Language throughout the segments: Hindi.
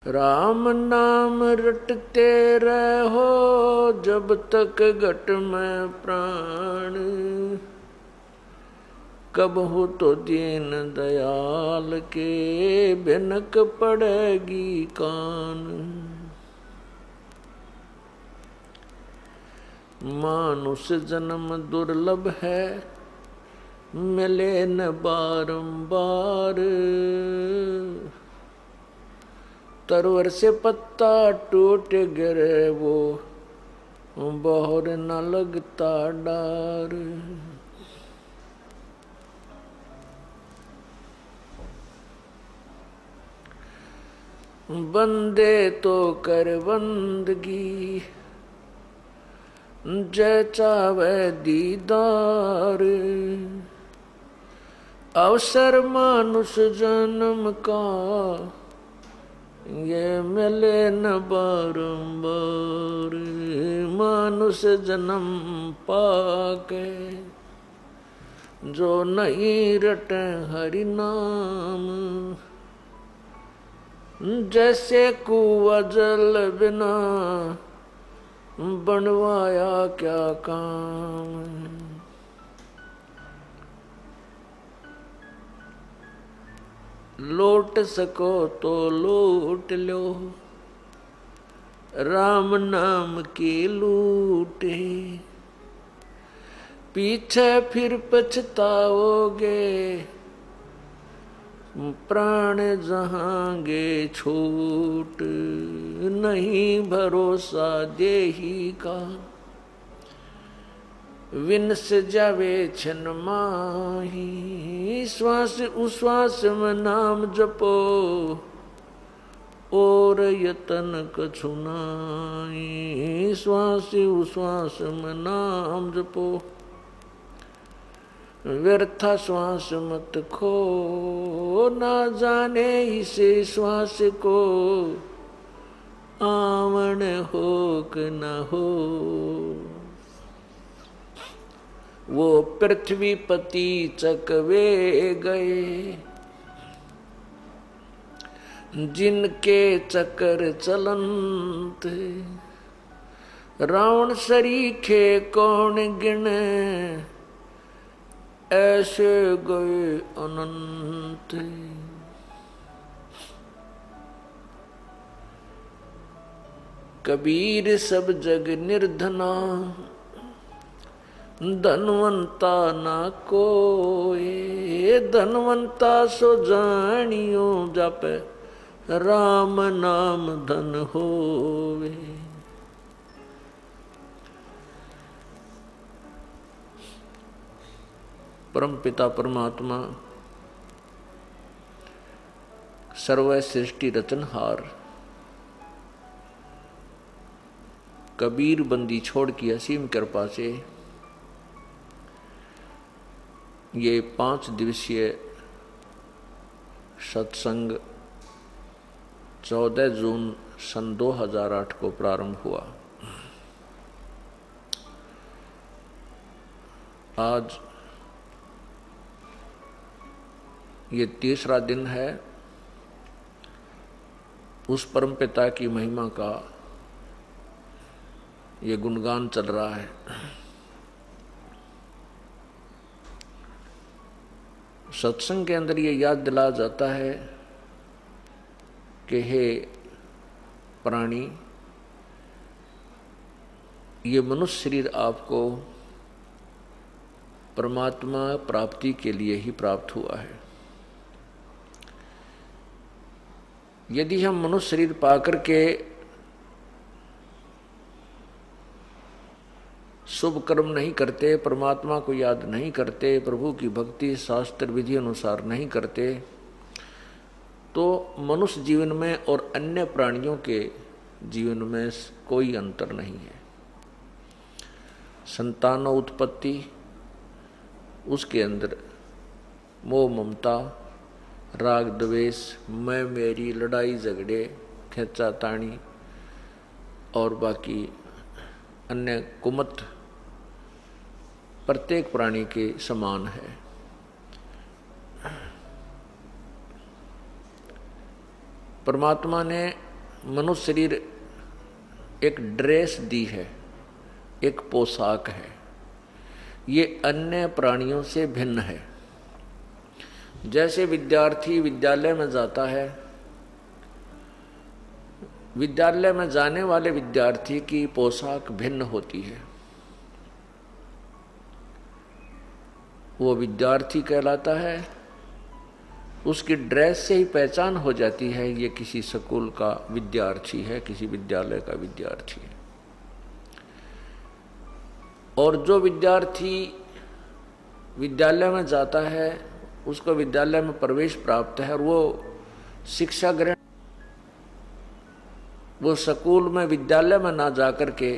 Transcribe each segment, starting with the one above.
राम नाम रटते रहो जब तक घट में प्राण, कब हो तो दीन दयाल के बिनक पड़ेगी कान। मानुष जन्म दुर्लभ है मिले न बारंबार, तरवर से पत्ता टूट गिरे वो बहुर न लगता डार। बंदे तो कर बंदगी जय चावे दीदार, अवसर मानुष जन्म का ये मिले न बारंबार। मानुष जन्म पाके जो नहीं रटे हरि नाम, जैसे कुआं जल बिना बनवाया क्या काम। लौट सको तो लूट लो राम नाम की लूटे, पीछे फिर पछताओगे प्राण जहांगे छूट। नहीं भरोसा देही का विनस जावे छन माही, श्वास उश्वास में नाम जपो और यतन कछु नाई। श्वास उश्वास में नाम जपो व्यर्था श्वास मत खो, ना जाने इसे श्वास को आवन हो कि न हो। वो पृथ्वी पति चकवे गए जिनके चक्कर चलंत, रावण सरीखे कौन गिने ऐसे गए अनंत। कबीर सब जग निर्धना धनवंता ना कोई, धनवंता सो जानियो जप राम नाम धन होवे। परम पिता परमात्मा सर्व सृष्टि रचनहार कबीर बंदी छोड़ की असीम कृपा से ये 5 दिवसीय सत्संग 14 जून सन 2008 को प्रारंभ हुआ। आज ये 3रा दिन है उस परमपिता की महिमा का ये गुणगान चल रहा है। सत्संग के अंदर ये याद दिलाया जाता है कि हे प्राणी, ये मनुष्य शरीर आपको परमात्मा प्राप्ति के लिए ही प्राप्त हुआ है। यदि हम मनुष्य शरीर पाकर के शुभ कर्म नहीं करते, परमात्मा को याद नहीं करते, प्रभु की भक्ति शास्त्र विधि अनुसार नहीं करते, तो मनुष्य जीवन में और अन्य प्राणियों के जीवन में कोई अंतर नहीं है। संतान उत्पत्ति, उसके अंदर मोह ममता, राग द्वेष, मैं मेरी, लड़ाई झगड़े, खींचा तानी और बाकी अन्य कुमत प्रत्येक प्राणी के समान है। परमात्मा ने मनुष्य शरीर एक ड्रेस दी है, एक पोशाक है, ये अन्य प्राणियों से भिन्न है। जैसे विद्यार्थी विद्यालय में जाता है, विद्यालय में जाने वाले विद्यार्थी की पोशाक भिन्न होती है, वो विद्यार्थी कहलाता है, उसकी ड्रेस से ही पहचान हो जाती है ये किसी स्कूल का विद्यार्थी है, किसी विद्यालय का विद्यार्थी है। और जो विद्यार्थी विद्यालय में जाता है, उसको विद्यालय में प्रवेश प्राप्त है और वो शिक्षा ग्रहण, वो स्कूल में विद्यालय में ना जाकर के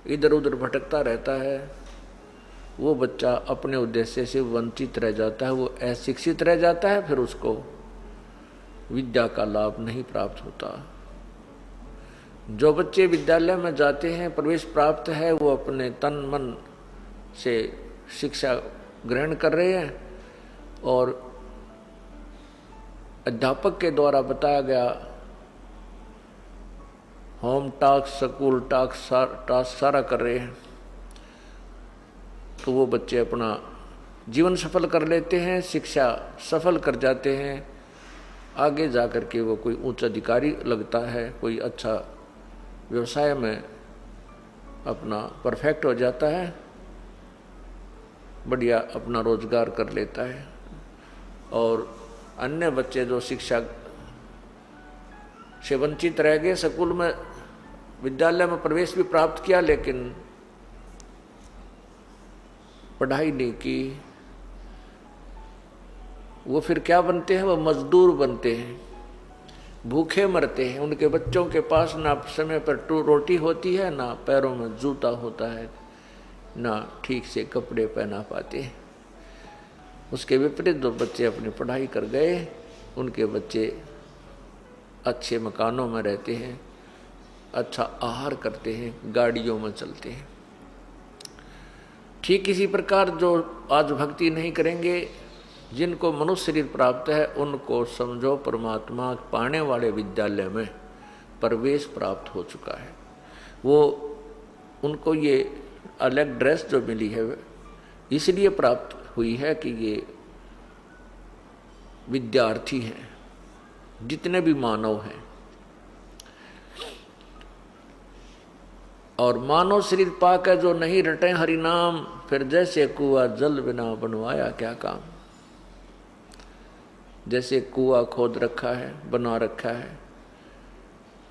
इधर उधर भटकता रहता है, वो बच्चा अपने उद्देश्य से वंचित रह जाता है, वो अशिक्षित रह जाता है, फिर उसको विद्या का लाभ नहीं प्राप्त होता। जो बच्चे विद्यालय में जाते हैं, प्रवेश प्राप्त है, वो अपने तन मन से शिक्षा ग्रहण कर रहे हैं और अध्यापक के द्वारा बताया गया होम टास्क, स्कूल टास्क सारा कर रहे हैं, तो वो बच्चे अपना जीवन सफल कर लेते हैं, शिक्षा सफल कर जाते हैं। आगे जाकर के वो कोई उच्च अधिकारी लगता है, कोई अच्छा व्यवसाय में अपना परफेक्ट हो जाता है, बढ़िया अपना रोजगार कर लेता है। और अन्य बच्चे जो शिक्षा से वंचित रह गए, स्कूल में विद्यालय में प्रवेश भी प्राप्त किया लेकिन पढ़ाई नहीं की, वो फिर क्या बनते हैं? वो मजदूर बनते हैं, भूखे मरते हैं। उनके बच्चों के पास ना समय पर रोटी होती है, ना पैरों में जूता होता है, ना ठीक से कपड़े पहना पाते हैं। उसके विपरीत जो बच्चे अपनी पढ़ाई कर गए, उनके बच्चे अच्छे मकानों में रहते हैं, अच्छा आहार करते हैं, गाड़ियों में चलते हैं। ठीक इसी प्रकार जो आज भक्ति नहीं करेंगे, जिनको मनुष्य शरीर प्राप्त है, उनको समझो परमात्मा पाने वाले विद्यालय में प्रवेश प्राप्त हो चुका है। वो उनको ये अलग ड्रेस जो मिली है इसलिए प्राप्त हुई है कि ये विद्यार्थी हैं, जितने भी मानव हैं। और मानव शरीर पाकर जो नहीं रटे हरि नाम, फिर जैसे कुआ जल बिना बनवाया क्या काम। जैसे कुआ खोद रखा है, बना रखा है,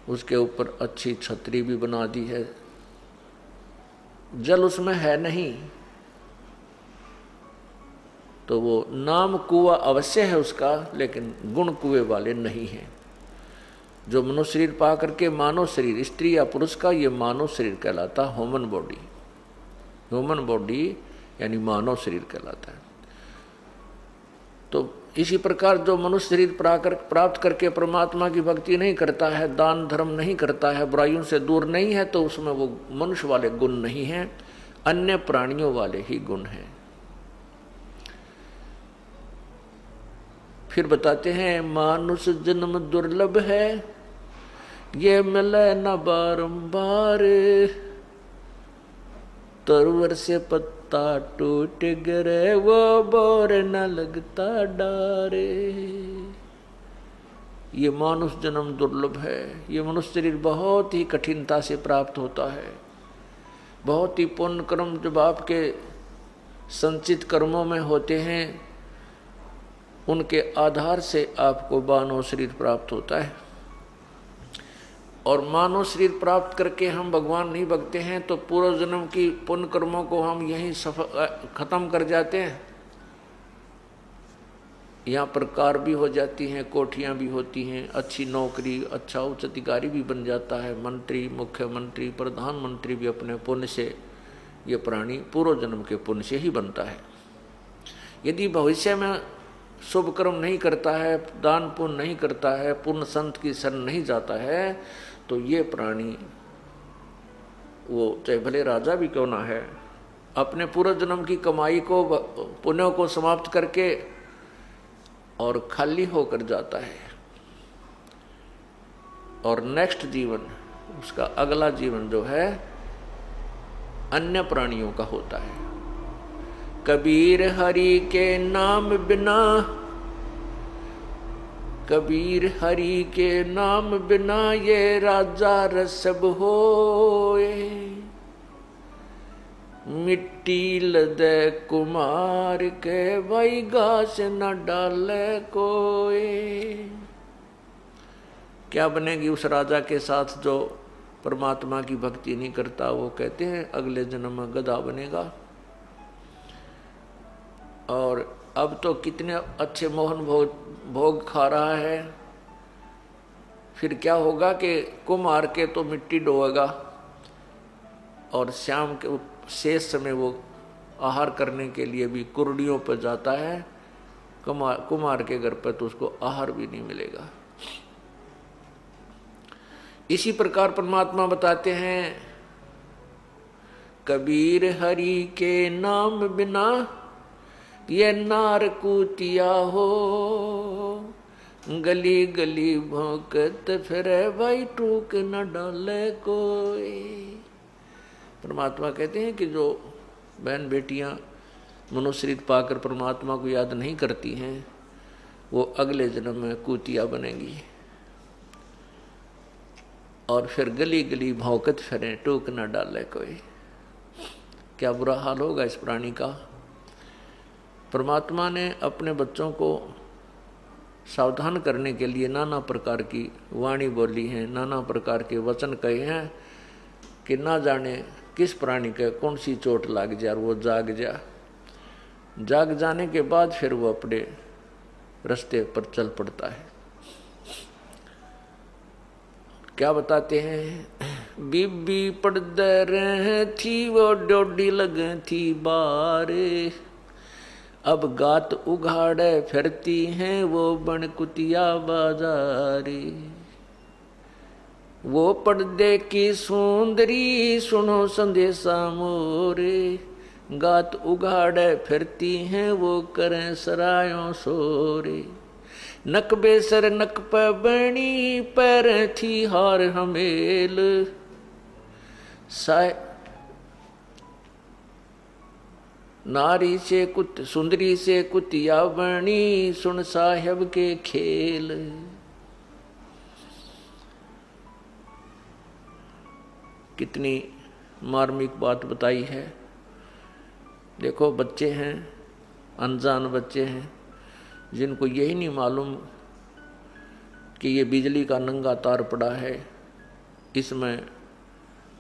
उसके ऊपर अच्छी छतरी भी बना दी है, जल उसमें है नहीं, तो वो नाम कुआ अवश्य है उसका, लेकिन गुण कुएं वाले नहीं हैं। जो मनुष्य शरीर पा करके मानव शरीर, स्त्री या पुरुष का, ये मानव शरीर कहलाता, ह्यूमन बॉडी। ह्यूमन बॉडी यानी मानव शरीर कहलाता है। तो इसी प्रकार जो मनुष्य शरीर प्राप्त करके परमात्मा की भक्ति नहीं करता है, दान धर्म नहीं करता है, बुराइयों से दूर नहीं है, तो उसमें वो मनुष्य वाले गुण नहीं हैं, अन्य प्राणियों वाले ही गुण हैं। फिर बताते हैं मानुष जन्म दुर्लभ है, ये मिले न बारंबार, तरवर से पत्ता टूट गिरे, वो बोर न लगता डारे। ये मानुष जन्म दुर्लभ है, ये मनुष्य शरीर बहुत ही कठिनता से प्राप्त होता है। बहुत ही पुण्य कर्म जब आपके संचित कर्मों में होते हैं, उनके आधार से आपको मानव शरीर प्राप्त होता है। और मानव शरीर प्राप्त करके हम भगवान नहीं भगते हैं, तो पूर्व जन्म की पुण्य कर्मों को हम यहीं खत्म कर जाते हैं। यहाँ पर कार भी हो जाती हैं, कोठियाँ भी होती हैं, अच्छी नौकरी, अच्छा उच्च अधिकारी भी बन जाता है, मंत्री, मुख्यमंत्री, प्रधानमंत्री भी अपने पुण्य से, ये प्राणी पूर्व जन्म के पुण्य से ही बनता है। यदि भविष्य में शुभ कर्म नहीं करता है, दान पुण्य नहीं करता है, पूर्ण संत की शरण नहीं जाता है, तो ये प्राणी, वो चाहे भले राजा भी क्यों ना है, अपने पूर्व जन्म की कमाई को, पुण्यों को समाप्त करके और खाली होकर जाता है। और नेक्स्ट जीवन, उसका अगला जीवन जो है अन्य प्राणियों का होता है। कबीर हरि के नाम बिना, कबीर हरि के नाम बिना ये राजा रसब होए, मिट्टी लदे कुमार के भाई घास न डाले कोई। क्या बनेगी उस राजा के साथ जो परमात्मा की भक्ति नहीं करता? वो कहते हैं अगले जन्म में गधा बनेगा। और अब तो कितने अच्छे मोहन भोग खा रहा है, फिर क्या होगा कि कुम्हार के तो मिट्टी डोएगा और शाम के शेष समय वो आहार करने के लिए भी कुर्डियों पर जाता है। कुम्हार के घर पर तो उसको आहार भी नहीं मिलेगा। इसी प्रकार परमात्मा बताते हैं, कबीर हरि के नाम बिना ये नार कूतिया हो, गली गली भौंकत फिरे भाई टूक न डाले कोई। परमात्मा कहते हैं कि जो बहन बेटियां मनुष्यरीत पाकर परमात्मा को याद नहीं करती हैं, वो अगले जन्म में कूतिया बनेगी और फिर गली गली भौंकत फिरे टूक न डाले कोई। क्या बुरा हाल होगा इस प्राणी का। परमात्मा ने अपने बच्चों को सावधान करने के लिए नाना प्रकार की वाणी बोली है, नाना प्रकार के वचन कहे हैं कि ना जाने किस प्राणी के कौन सी चोट लग जाए और वो जाग जाने के बाद फिर वो अपने रास्ते पर चल पड़ता है। क्या बताते हैं, बीबी पड़दर थी वो डोडी लगे थी बारे, अब गात उघाड़े फिरती हैं वो बन कुतिया बाजारे। वो पर्दे की सुंदरी सुनो संदेशा मोरे, गात उघाड़े फिरती हैं वो करें सरायों सोरे। नक बेसर नक पे बनी पैर थी हार हमेल, नारी से सुंदरी से कुतिया बनी सुन साहेब के खेल। कितनी मार्मिक बात बताई है। देखो बच्चे हैं, अनजान बच्चे हैं, जिनको यही नहीं मालूम कि ये बिजली का नंगा तार पड़ा है, इसमें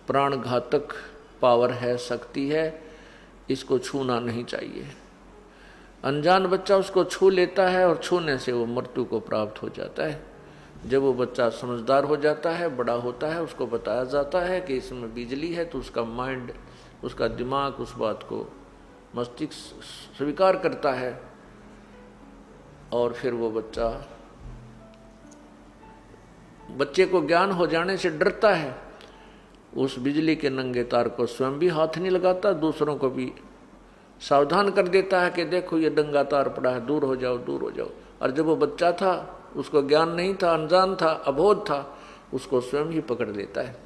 प्राण घातक पावर है, शक्ति है, इसको छूना नहीं चाहिए। अनजान बच्चा उसको छू लेता है और छूने से वो मृत्यु को प्राप्त हो जाता है। जब वो बच्चा समझदार हो जाता है, बड़ा होता है, उसको बताया जाता है कि इसमें बिजली है, तो उसका माइंड, उसका दिमाग उस बात को मस्तिष्क स्वीकार करता है और फिर वो बच्चे को ज्ञान हो जाने से डरता है। उस बिजली के नंगे तार को स्वयं भी हाथ नहीं लगाता, दूसरों को भी सावधान कर देता है कि देखो ये नंगा तार पड़ा है, दूर हो जाओ, दूर हो जाओ। और जब वो बच्चा था, उसको ज्ञान नहीं था, अनजान था, अबोध था, उसको स्वयं ही पकड़ लेता है।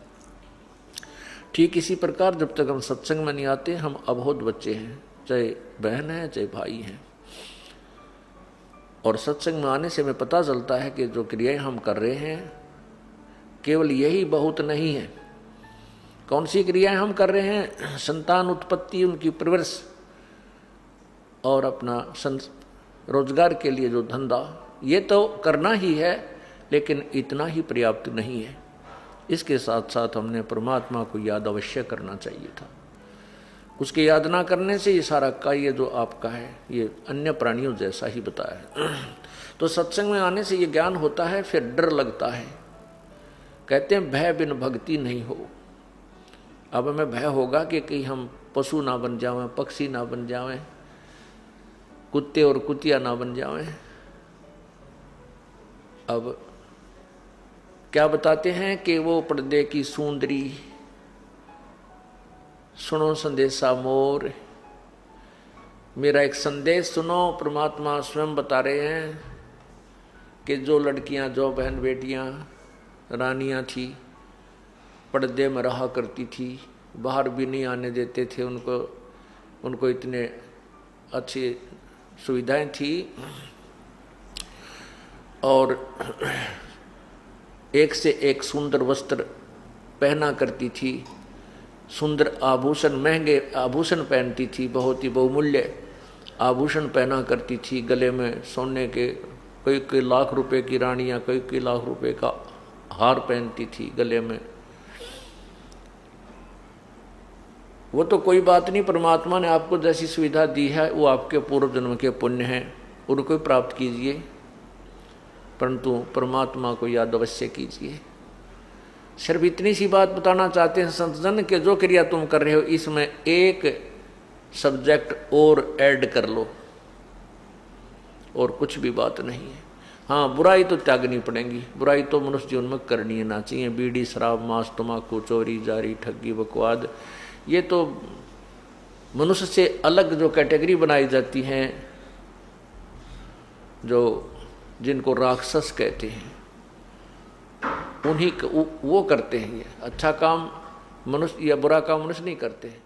ठीक इसी प्रकार जब तक हम सत्संग में नहीं आते, हम अबोध बच्चे हैं, चाहे बहन है चाहे भाई हैं। और सत्संग में आने से हमें पता चलता है कि जो क्रियाएं हम कर रहे हैं केवल यही बहुत नहीं है। कौन सी क्रियाएं हम कर रहे हैं? संतान उत्पत्ति, उनकी परवरिश और अपना रोजगार के लिए जो धंधा, ये तो करना ही है, लेकिन इतना ही पर्याप्त नहीं है। इसके साथ साथ हमने परमात्मा को याद अवश्य करना चाहिए था। उसके याद ना करने से ये सारा कार्य जो आपका है, ये अन्य प्राणियों जैसा ही बताया है। तो सत्संग में आने से ये ज्ञान होता है, फिर डर लगता है। कहते हैं भय बिन भक्ति नहीं हो। अब हमें भय होगा कि कहीं हम पशु ना बन जावें, पक्षी ना बन जावें, कुत्ते और कुतिया ना बन जावें। अब क्या बताते हैं कि वो पर्दे की सुंदरी सुनो संदेशा मोर। मेरा एक संदेश सुनो। परमात्मा स्वयं बता रहे हैं कि जो लड़कियां, जो बहन बेटियां रानियां थी, पर्दे में रहा करती थी, बाहर भी नहीं आने देते थे उनको इतने अच्छी सुविधाएं थी। और एक से एक सुंदर वस्त्र पहना करती थी, सुंदर आभूषण, महंगे आभूषण पहनती थी, बहुत ही बहुमूल्य आभूषण पहना करती थी, गले में सोने के कई लाख रुपए की रानियां कई लाख रुपए का हार पहनती थी गले में। वो तो कोई बात नहीं, परमात्मा ने आपको जैसी सुविधा दी है वो आपके पूर्व जन्म के पुण्य हैं, उनको ही प्राप्त कीजिए, परंतु परमात्मा को याद अवश्य कीजिए। सिर्फ इतनी सी बात बताना चाहते हैं संत जन के जो क्रिया तुम कर रहे हो इसमें एक सब्जेक्ट और ऐड कर लो, और कुछ भी बात नहीं है। हाँ, बुराई तो त्यागनी पड़ेगी, बुराई तो मनुष्य जीवन में करनी ना चाहिए। बीड़ी, शराब, मांस, तम्बाकू, चोरी, जारी, ठगी, बकवाद, ये तो मनुष्य से अलग जो कैटेगरी बनाई जाती हैं, जो जिनको राक्षस कहते हैं, उन्हीं वो करते हैं। ये अच्छा काम मनुष्य या बुरा काम मनुष्य नहीं करते हैं।